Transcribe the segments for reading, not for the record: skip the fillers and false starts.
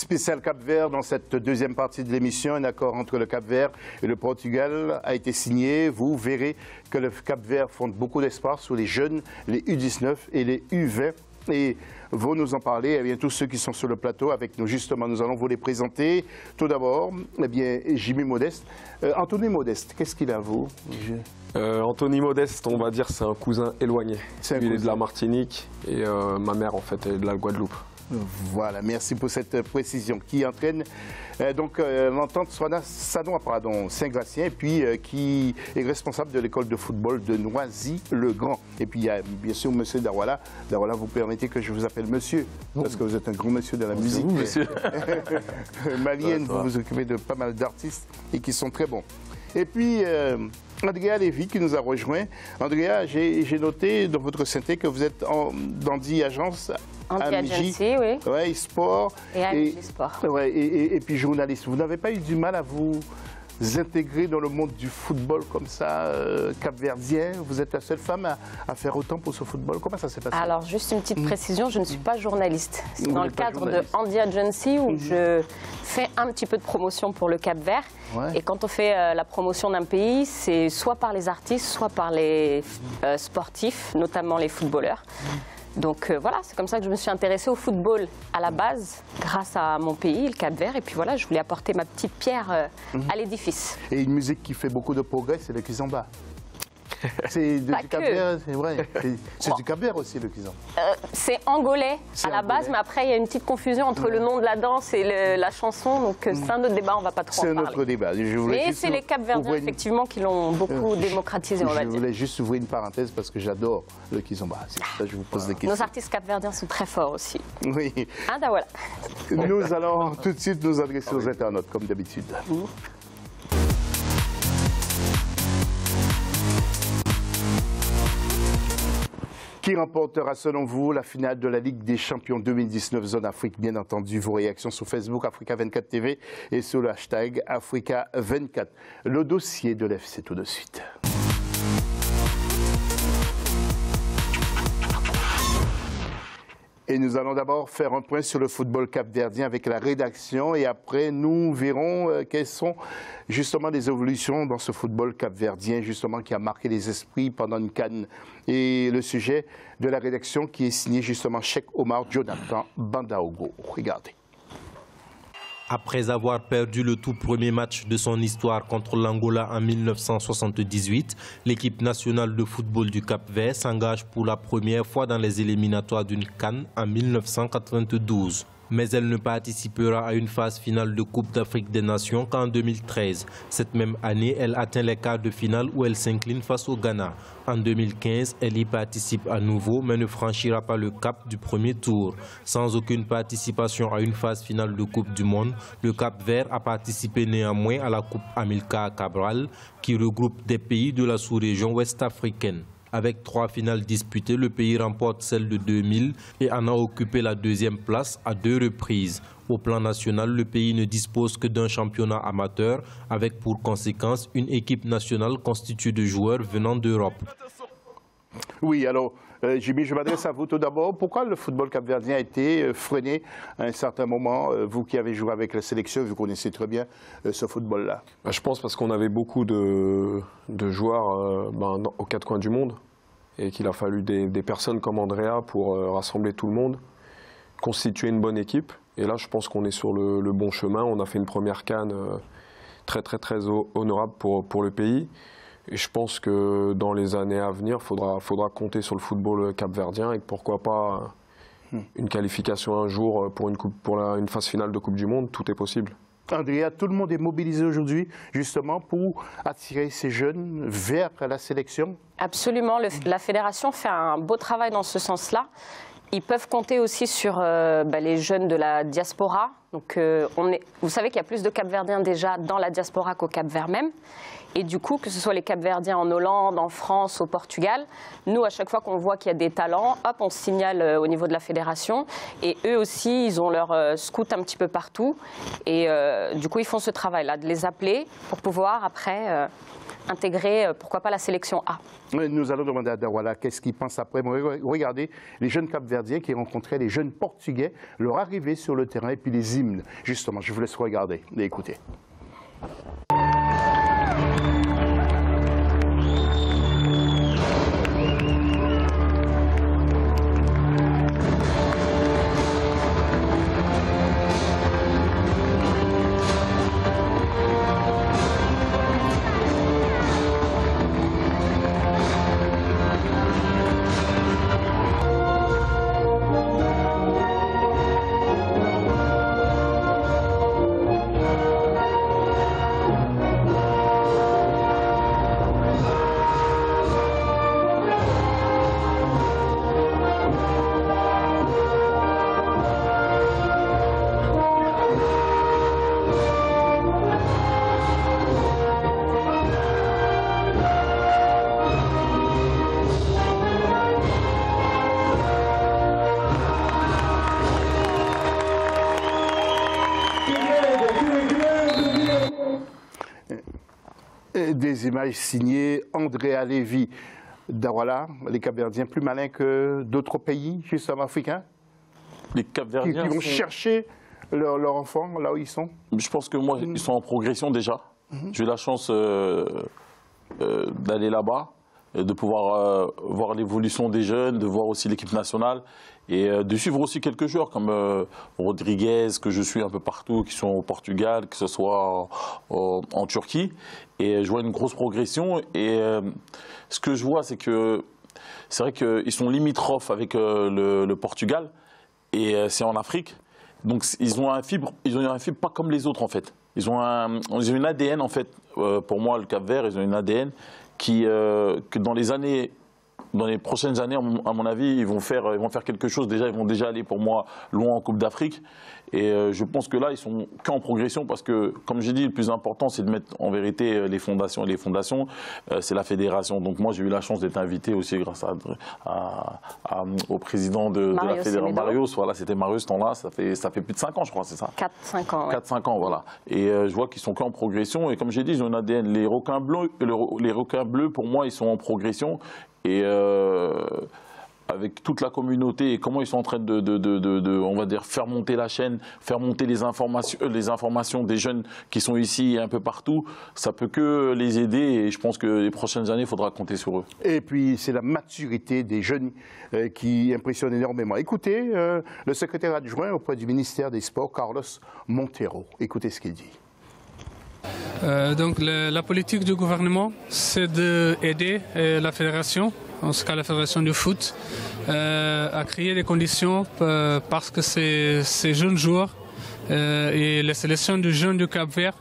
Spécial Cap-Vert dans cette deuxième partie de l'émission. Un accord entre le Cap-Vert et le Portugal a été signé. Vous verrez que le Cap-Vert fonde beaucoup d'espoir sur les jeunes, les U19 et les U20. Et vous nous en parlez, eh bien, tous ceux qui sont sur le plateau avec nous, justement, nous allons vous les présenter. Tout d'abord, eh bien, Jimmy Modeste. Anthony Modeste, qu'est-ce qu'il a, vous? Anthony Modeste, on va dire, c'est un cousin éloigné. Il est de la Martinique et ma mère, en fait, est de la Guadeloupe. Voilà, merci pour cette précision qui entraîne l'entente Saint-Gratien et puis qui est responsable de l'école de football de Noisy-le-Grand. Et puis il y a bien sûr monsieur Darouala. Darouala, vous permettez que je vous appelle monsieur, parce que vous êtes un grand monsieur de la musique. Monsieur. Malienne, vous vous occupez de pas mal d'artistes et qui sont très bons. Et puis Andrea Lévy qui nous a rejoint. Andrea, j'ai noté dans votre synthé que vous êtes dans 10 agences. Anti-agency, oui. Ouais, sport. Et AMJ Sport. Ouais, et puis journaliste. Vous n'avez pas eu du mal à vous intégrer dans le monde du football comme ça, cap-verdien? Vous êtes la seule femme à faire autant pour ce football. Comment ça s'est passé? Alors, juste une petite précision, je ne suis pas journaliste. C'est dans le cadre de Andy Agency où je fais un petit peu de promotion pour le Cap-Vert. Ouais. Et quand on fait la promotion d'un pays, c'est soit par les artistes, soit par les sportifs, notamment les footballeurs. Donc voilà, c'est comme ça que je me suis intéressée au football à la base, grâce à mon pays, le Cap-Vert. Et puis voilà, je voulais apporter ma petite pierre à l'édifice. Et une musique qui fait beaucoup de progrès, c'est le kizomba. C'est du Cap-Vert, c'est vrai. C'est du Cap-Vert aussi, le kizomba. C'est angolais à la base, mais après, il y a une petite confusion entre le nom de la danse et la chanson. Donc c'est un autre débat, on ne va pas trop en parler. C'est un autre débat. Mais c'est les Cap-Verdiens, effectivement, qui l'ont beaucoup démocratisé, on va dire. Je voulais juste ouvrir une parenthèse parce que j'adore le kizomba. C'est pour ça que je vous pose des questions. Nos artistes Cap-Verdiens sont très forts aussi. Oui. Ah, ben voilà. Nous allons tout de suite nous adresser aux internautes, comme d'habitude. Qui remportera selon vous la finale de la Ligue des Champions 2019 Zone Afrique? Bien entendu, vos réactions sur Facebook Africa24 TV et sur le hashtag Africa24. Le dossier de l'FC tout de suite. Et nous allons d'abord faire un point sur le football capverdien avec la rédaction et après nous verrons quelles sont justement les évolutions dans ce football capverdien justement qui a marqué les esprits pendant une CAN. Et le sujet de la rédaction qui est signé justement Cheikh Omar Jonathan Bandaogo. Regardez. Après avoir perdu le tout premier match de son histoire contre l'Angola en 1978, l'équipe nationale de football du Cap-Vert s'engage pour la première fois dans les éliminatoires d'une CAN en 1992. Mais elle ne participera à une phase finale de Coupe d'Afrique des Nations qu'en 2013. Cette même année, elle atteint les quarts de finale où elle s'incline face au Ghana. En 2015, elle y participe à nouveau, mais ne franchira pas le cap du premier tour. Sans aucune participation à une phase finale de Coupe du Monde, le Cap-Vert a participé néanmoins à la Coupe Amilcar Cabral, qui regroupe des pays de la sous-région ouest-africaine. Avec 3 finales disputées, le pays remporte celle de 2000 et en a occupé la deuxième place à 2 reprises. Au plan national, le pays ne dispose que d'un championnat amateur, avec pour conséquence une équipe nationale constituée de joueurs venant d'Europe. Oui, alors, Jimmy, je m'adresse à vous tout d'abord. Pourquoi le football capverdien a été freiné à un certain moment? Vous qui avez joué avec la sélection, vous connaissez très bien ce football-là. Je pense parce qu'on avait beaucoup de joueurs aux 4 coins du monde et qu'il a fallu des personnes comme Andrea pour rassembler tout le monde, constituer une bonne équipe. Et là, je pense qu'on est sur le bon chemin. On a fait une première CAN très honorable pour le pays. Et je pense que dans les années à venir, il faudra compter sur le football capverdien et pourquoi pas une qualification un jour pour une phase finale de Coupe du Monde. Tout est possible. Andrea, tout le monde est mobilisé aujourd'hui justement pour attirer ces jeunes vers la sélection? Absolument. La fédération fait un beau travail dans ce sens-là. Ils peuvent compter aussi sur les jeunes de la diaspora. Donc, vous savez qu'il y a plus de Capverdiens déjà dans la diaspora qu'au Cap-Vert même. Et du coup, que ce soit les Capverdiens en Hollande, en France, au Portugal, nous, à chaque fois qu'on voit qu'il y a des talents, hop, on se signale au niveau de la fédération. Et eux aussi, ils ont leur scout un petit peu partout. Et du coup, ils font ce travail-là, de les appeler pour pouvoir après intégrer, pourquoi pas, la sélection A. Nous allons demander à Darawala qu'est-ce qu'il pense après. Regardez les jeunes Cap-Verdiens qui rencontraient les jeunes Portugais, leur arrivée sur le terrain et puis les hymnes. Justement, je vous laisse regarder et écouter. Des images signées Andrea Lévy. Darawala, les Cap-Verdiens plus malins que d'autres pays, justement africains, les Cap-Verdiens qui vont chercher leurs enfants là où ils sont. Je pense que moi, ils sont en progression déjà. J'ai eu la chance d'aller là-bas, de pouvoir voir l'évolution des jeunes, de voir aussi l'équipe nationale et de suivre aussi quelques joueurs comme Rodriguez, que je suis un peu partout, qui sont au Portugal, que ce soit en Turquie. Et je vois une grosse progression. Et ce que je vois, c'est vrai qu'ils sont limitrophes avec le Portugal et c'est en Afrique. Donc ils ont un fibre pas comme les autres en fait. Ils ont une ADN en fait. Pour moi, le Cap-Vert, ils ont une ADN que dans les prochaines années, à mon avis, ils vont faire quelque chose. Déjà, ils vont déjà aller pour moi loin en Coupe d'Afrique. Et je pense que là, ils sont qu'en progression parce que, comme j'ai dit, le plus important, c'est de mettre en vérité les fondations. Et les fondations, c'est la fédération. Donc moi, j'ai eu la chance d'être invité aussi grâce au président de la fédération, Marius. Voilà, c'était Marius ce temps-là. Ça fait plus de 5 ans, je crois, c'est ça. 4-5 ans. 4-5 ans, voilà. Et je vois qu'ils sont qu'en progression. Et comme j'ai dit, ils ont un ADN. Les requins bleus, pour moi, ils sont en progression. Et avec toute la communauté et comment ils sont en train on va dire, faire monter la chaîne, faire monter les informations des jeunes qui sont ici et un peu partout, ça peut que les aider et je pense que les prochaines années, il faudra compter sur eux. Et puis, c'est la maturité des jeunes qui impressionne énormément. Écoutez, le secrétaire adjoint auprès du ministère des Sports, Carlos Montero. Écoutez ce qu'il dit. Donc la politique du gouvernement, c'est d'aider la fédération, en ce cas la fédération de foot, à créer des conditions parce que ces jeunes joueurs et les sélections de jeunes du Cap-Vert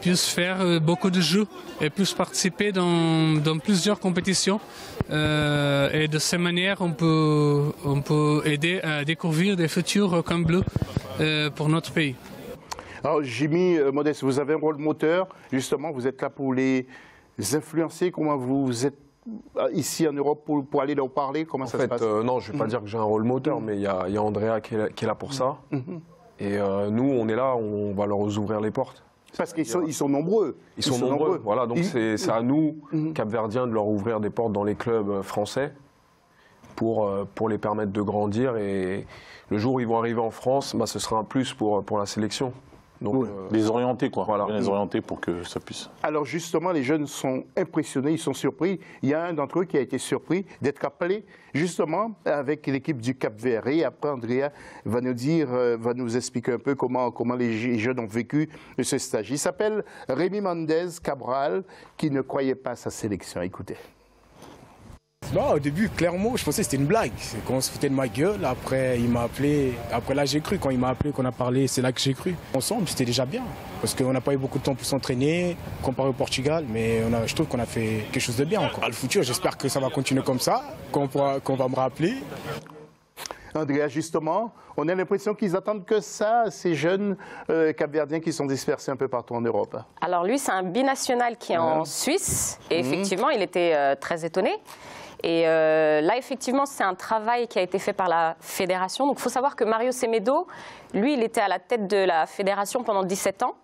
puissent faire beaucoup de jeux et puissent participer dans plusieurs compétitions. Et de cette manière, on peut aider à découvrir des futurs requins bleus pour notre pays. Alors, Jimmy Modeste, vous avez un rôle moteur, justement, vous êtes là pour les influencer. Comment vous êtes ici en Europe pour aller leur parler? Comment ça se passe? Non, je ne vais pas dire que j'ai un rôle moteur, mais il y a Andrea qui est là pour ça. Et nous, on est là, on va leur ouvrir les portes. Parce qu'ils sont nombreux. Ils sont nombreux. Voilà, donc c'est à nous, Cap-Verdiens, de leur ouvrir des portes dans les clubs français pour les permettre de grandir. Et le jour où ils vont arriver en France, ce sera un plus pour la sélection. Donc, les orienter, quoi. Voilà. Les orienter pour que ça puisse. Alors justement, les jeunes sont impressionnés, ils sont surpris. Il y a un d'entre eux qui a été surpris d'être appelé justement avec l'équipe du Cap-Vert. Et après, Andrea va nous expliquer un peu comment les jeunes ont vécu ce stage. Il s'appelle Rémi Mendez Cabral, qui ne croyait pas à sa sélection. Écoutez. Non, au début, clairement, je pensais que c'était une blague. C'est qu'on se foutait de ma gueule. Après, il m'a appelé. Après, là, j'ai cru. Quand il m'a appelé, qu'on a parlé, c'est là que j'ai cru. Ensemble, c'était déjà bien. Parce qu'on n'a pas eu beaucoup de temps pour s'entraîner, comparé au Portugal. Mais je trouve qu'on a fait quelque chose de bien encore. À le futur, j'espère que ça va continuer comme ça, qu'on va me rappeler. Andrea, justement, on a l'impression qu'ils attendent que ça, ces jeunes Cap-Verdiens qui sont dispersés un peu partout en Europe. Alors lui, c'est un binational qui est en Suisse. Et effectivement, il était très étonné. Et là, effectivement, c'est un travail qui a été fait par la fédération. Donc, il faut savoir que Mario Semedo, Lui, il était à la tête de la fédération pendant 17 ans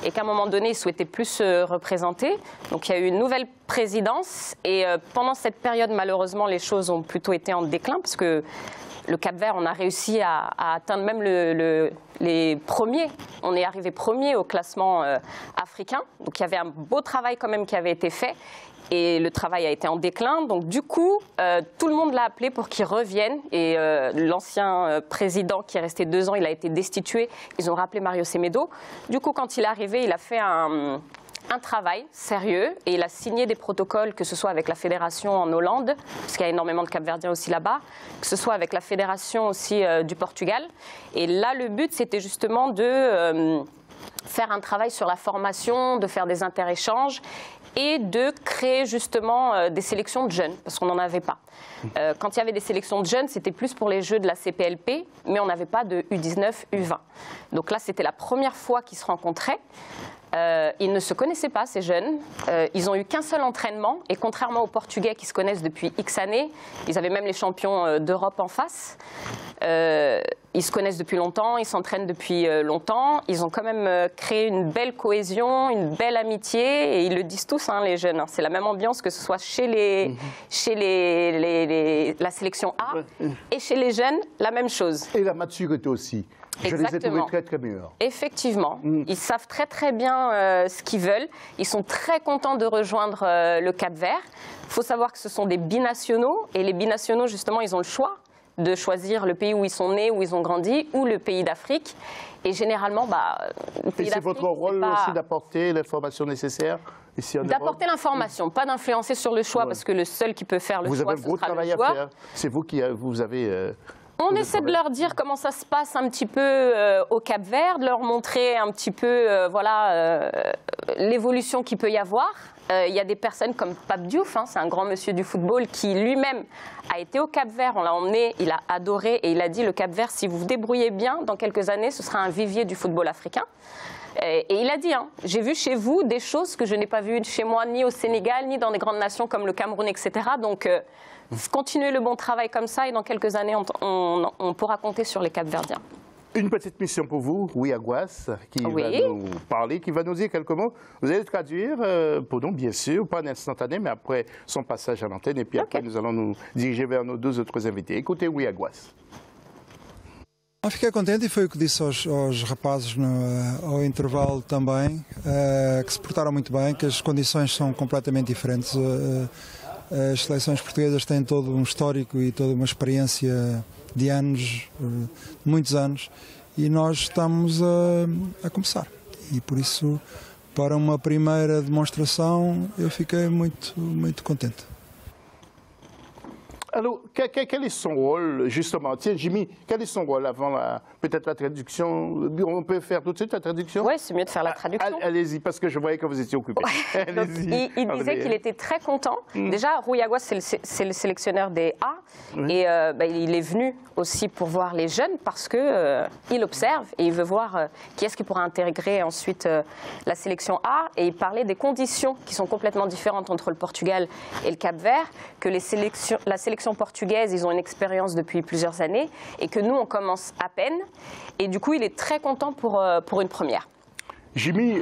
et qu'à un moment donné, il souhaitait plus se représenter. Donc il y a eu une nouvelle présidence et pendant cette période, malheureusement, les choses ont plutôt été en déclin parce que le Cap-Vert, on a réussi à atteindre même les premiers. On est arrivé premier au classement africain. Donc il y avait un beau travail quand même qui avait été fait. Et le travail a été en déclin. Donc du coup, tout le monde l'a appelé pour qu'il revienne. Et l'ancien président qui est resté 2 ans, il a été destitué. Ils ont rappelé Mario Semedo. Du coup, quand il est arrivé, il a fait un travail sérieux et il a signé des protocoles, que ce soit avec la fédération en Hollande, parce qu'il y a énormément de Cap-Verdiens aussi là-bas, que ce soit avec la fédération aussi du Portugal. Et là, le but, c'était justement de faire un travail sur la formation, de faire des interéchanges et de créer justement des sélections de jeunes, parce qu'on n'en avait pas. Quand il y avait des sélections de jeunes, c'était plus pour les Jeux de la CPLP, mais on n'avait pas de U19, U20. Donc là, c'était la première fois qu'ils se rencontraient. Ils ne se connaissaient pas, ces jeunes. Ils n'ont eu qu'un seul entraînement. Et contrairement aux Portugais qui se connaissent depuis X années, ils avaient même les champions d'Europe en face. Ils se connaissent depuis longtemps, ils s'entraînent depuis longtemps. Ils ont quand même créé une belle cohésion, une belle amitié. Et ils le disent tous, hein, les jeunes. C'est la même ambiance que ce soit chez la sélection A et chez les jeunes, la même chose. Et la maturité aussi. Je les ai trouvés très, très meilleurs. Effectivement. Ils savent très, très bien ce qu'ils veulent. Ils sont très contents de rejoindre le Cap-Vert. Il faut savoir que ce sont des binationaux. Et les binationaux, justement, ils ont le choix de choisir le pays où ils sont nés, où ils ont grandi, ou le pays d'Afrique. Et généralement, le pays d'Afrique... C'est votre rôle aussi d'apporter l'information nécessaire ici en Europe? D'apporter l'information, pas d'influencer sur le choix, parce que le seul qui peut faire le choix, ce sera le joueur. Vous avez un gros travail à faire. C'est vous qui vous avez... On essaie de leur dire comment ça se passe un petit peu au Cap-Vert, de leur montrer un petit peu l'évolution qu'il peut y avoir. Il y a des personnes comme Pape Diouf, hein, c'est un grand monsieur du football qui lui-même a été au Cap-Vert, on l'a emmené, il a adoré et il a dit le Cap-Vert, si vous vous débrouillez bien, dans quelques années, ce sera un vivier du football africain. Et il a dit, hein, j'ai vu chez vous des choses que je n'ai pas vues chez moi, ni au Sénégal, ni dans des grandes nations comme le Cameroun, etc. Donc, continuez le bon travail comme ça et dans quelques années, on pourra compter sur les Cap-Verdiens. Une petite mission pour vous, Louis Aguas, qui va nous parler, qui va nous dire quelques mots. Vous allez traduire pour nous, bien sûr, pas en instantané, mais après son passage à l'antenne. Et puis après, nous allons nous diriger vers nos 2 autres invités. Écoutez Louis Aguas. Fiquei contente e foi o que disse aos rapazes ao intervalo também, que se portaram muito bem, que as condições são completamente diferentes. As seleções portuguesas têm todo um histórico e toda uma experiência de anos, muitos anos, e nós estamos a começar. E por isso, para uma primeira demonstração, eu fiquei muito contente. Alors, quel est son rôle, justement? Tiens, Jimmy, quel est son rôle avant peut-être la traduction? On peut faire tout de suite la traduction? Oui, c'est mieux de faire la traduction. Allez-y, parce que je voyais que vous étiez occupé. Donc, il disait qu'il était très content. Déjà, Rui Aguas, c'est le sélectionneur des A. Et il est venu aussi pour voir les jeunes parce qu'il observe et il veut voir qui est-ce qui pourra intégrer ensuite la sélection A. Et il parlait des conditions qui sont complètement différentes entre le Portugal et le Cap-Vert, que la sélection portugaise, ils ont une expérience depuis plusieurs années et que nous, on commence à peine. Et du coup, il est très content pour une première. Jimmy,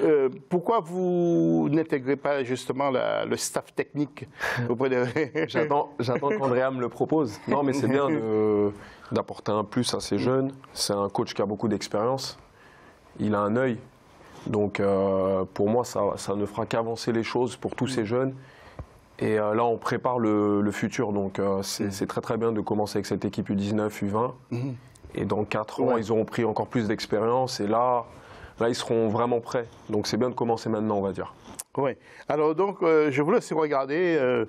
pourquoi vous n'intégrez pas justement le staff technique auprès de... J'attends qu'Andrea me le propose. Non, mais c'est bien d'apporter un plus à ces jeunes. C'est un coach qui a beaucoup d'expérience. Il a un œil. Donc, pour moi, ça ne fera qu'avancer les choses pour tous ces jeunes. Et là, on prépare le futur. Donc, c'est très, très bien de commencer avec cette équipe U19, U20. Et dans 4 ans, ils auront pris encore plus d'expérience. Et là, ils seront vraiment prêts. Donc, c'est bien de commencer maintenant, on va dire. Oui. Alors, donc, je vous laisse regarder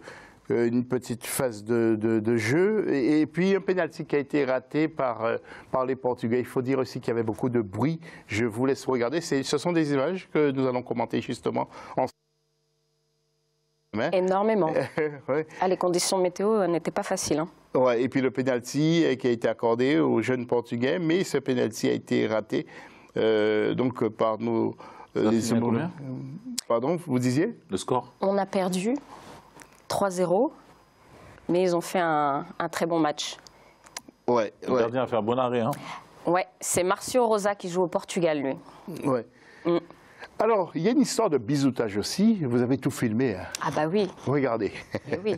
une petite phase de jeu. Et puis, un pénalty qui a été raté par les Portugais. Il faut dire aussi qu'il y avait beaucoup de bruit. Je vous laisse regarder. Ce sont des images que nous allons commenter justement ensemble. Énormément. Ouais. Les conditions météo n'étaient pas faciles. Hein. Ouais, et puis le pénalty qui a été accordé aux jeunes Portugais, mais ce pénalty a été raté donc par nos... Pardon, vous disiez? Le score? On a perdu 3-0, mais ils ont fait un très bon match. Ouais, le gardien a fait un bon arrêt. Hein. Ouais, c'est Marcio Rosa qui joue au Portugal, lui. Ouais. Alors, il y a une histoire de bisoutage aussi. Vous avez tout filmé. Hein. Ah bah oui. Regardez. Eh oui.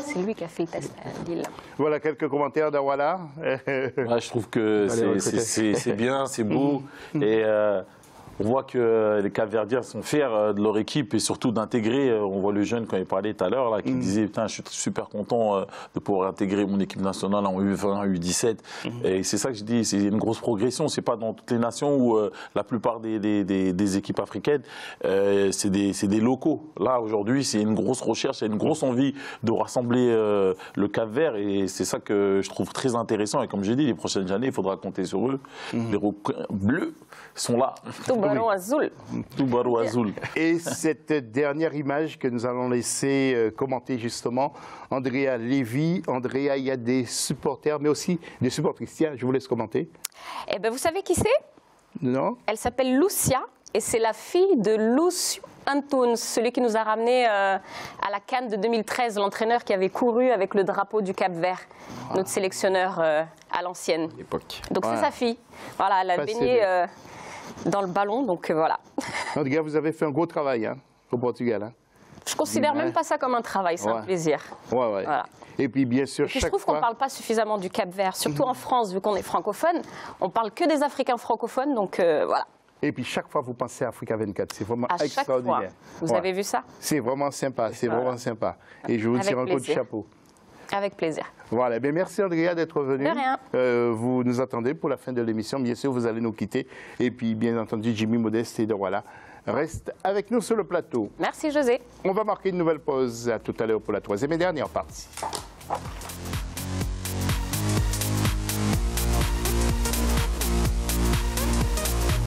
C'est lui qui a fait le test à Lille. Voilà quelques commentaires d'Awala. Ouais, je trouve que c'est bien, c'est beau. Et on voit que les Cap-Verdiens sont fiers de leur équipe et surtout d'intégrer. On voit le jeune, quand il parlait tout à l'heure, qui disait putain, je suis super content de pouvoir intégrer mon équipe nationale en U20, U17. Et c'est ça que je dis, c'est une grosse progression. C'est pas dans toutes les nations où la plupart des équipes africaines, c'est des locaux. Là, aujourd'hui, c'est une grosse recherche, c'est une grosse envie de rassembler le Cap-Vert. Et c'est ça que je trouve très intéressant. Et comme j'ai dit, les prochaines années, il faudra compter sur eux. Les requins bleus sont là. Tubarão azul. Tubarão azul. Et cette dernière image que nous allons laisser commenter justement, Andrea Lévy. Andrea, il y a des supporters, mais aussi des supportrices. Tiens, je vous laisse commenter. Eh ben, vous savez qui c'est? Non. Elle s'appelle Lucia et c'est la fille de Lúcio Antunes, celui qui nous a ramené à la CAN de 2013, l'entraîneur qui avait couru avec le drapeau du Cap-Vert, notre sélectionneur à l'ancienne. Donc c'est sa fille. Voilà, elle a baigné dans le ballon, donc voilà. En tout cas, vous avez fait un gros travail hein, au Portugal. Hein. Je considère même pas ça comme un travail, c'est un plaisir. Voilà. Et puis bien sûr, je trouve qu'on ne parle pas suffisamment du Cap-Vert, surtout en France, vu qu'on est francophone. On parle que des Africains francophones, donc voilà. Et puis chaque fois, vous pensez à Africa 24, c'est vraiment extraordinaire. Chaque fois. Vous avez vu ça? C'est vraiment sympa, c'est vraiment sympa. Et je vous tire un coup de chapeau. Avec plaisir. Voilà, bien, merci Andrea d'être venue. De rien. Vous nous attendez pour la fin de l'émission. Bien sûr, vous allez nous quitter. Et puis, bien entendu, Jimmy Modeste et de voilà. Reste avec nous sur le plateau. Merci José. On va marquer une nouvelle pause. À tout à l'heure pour la troisième et dernière partie.